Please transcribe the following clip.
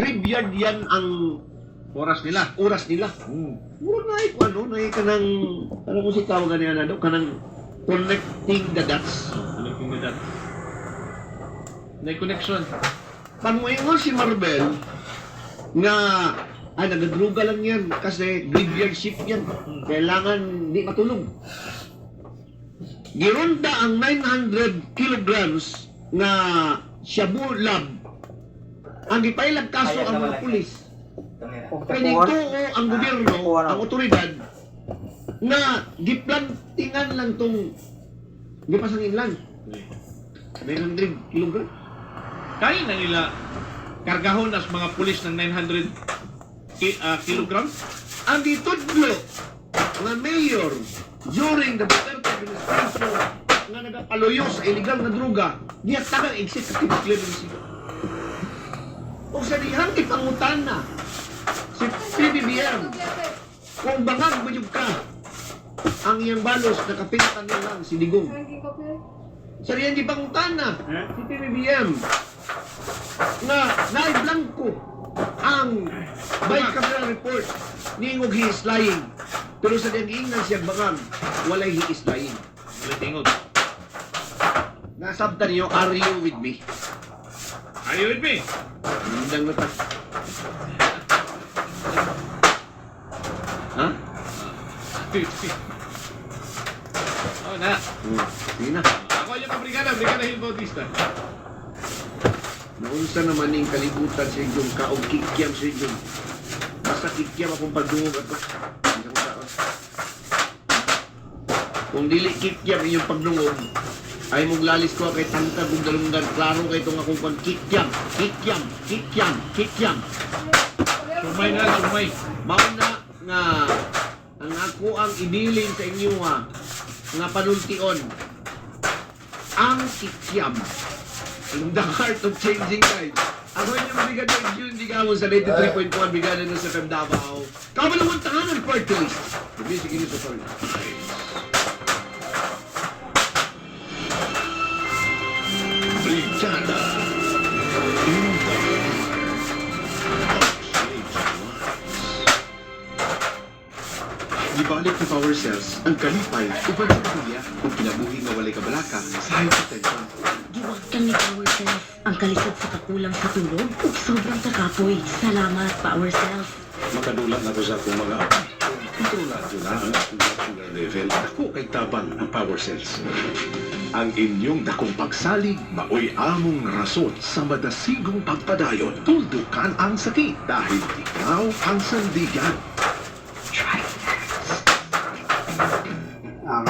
Graveyard yan ang Oras nila. oras nila. Mura na ay kung ano, na kanang, alam mo si tawagan niya na daw, kanang connecting the dots. Connecting the dots. May connection. Pamuingon si Marvel nga nagadruga lang yan kasi graveyard shift yan. Kailangan di matulog. Gironda ang 900 kilograms na shabu lab. Ang gipailag kaso ang mga pulis. Pinigtuo ang gobyerno, ang otoridad na giplantingan lang tong gipasangin lang. 900 kilogram. Kaya na nila kargahon as mga pulis ng 900 kilograms. Ang ditudlo nga mayor during the Duterte administration nga nagapaluyo sa illegal na droga, diya tagang executive clemency. O sa dihang ipangutan na si PBBM kung bangag mo ka ang iyang balos na kapintan niya lang si Digong. Sa dihang ipangutan na si PBBM na naiblanko ang bicameral report ningog he is lying. Pero sa dihang ingnan siya bangag, walay he is lying. Wala tingog. Nasabta niyo, are you with me? Are you with me? Hindang na ta. Ha? Oh na. Sige na. Ako yung Brigada Hill Bautista. Naunsa naman yung kalibutan sa inyong kaog kikiam sa inyong. Basta kikiam akong pagdungog ato. Hindang taon. Kung dili kikiam inyong pagdungog, ay mong lalis ko kay tangtag kung dalunggan. Klaro kay itong akong pag kikiam. Sumay na, sumay. Mauna nga ang ako ang ibilin sa inyo nga panultion ang kikiam in the heart of changing lives. Ako yung Brigada June, di ka mo sa 93.1 Brigada ng sa Davao. Kabalawang tahanan party list. The music in ito, sorry. Brigada in the Gibalik ni Power Cells ang kalipay upang sa pamilya kung kinabuhi nga walay kabalaka sa hypertension. Giwagtan ni Power Cells ang kalisod sa kakulang sa tulog ug sobrang kakapoy. Salamat, Power Cells. Makadulat na ko sa akong mga apo. Kontrolado na ang akong blood sugar level. Ako kay tabang ang Power Cells. Ang inyong dakong pagsalig, maoy among rason sa madasigong pagpadayon. Tuldukan ang sakit dahil ikaw ang sandigan. Ang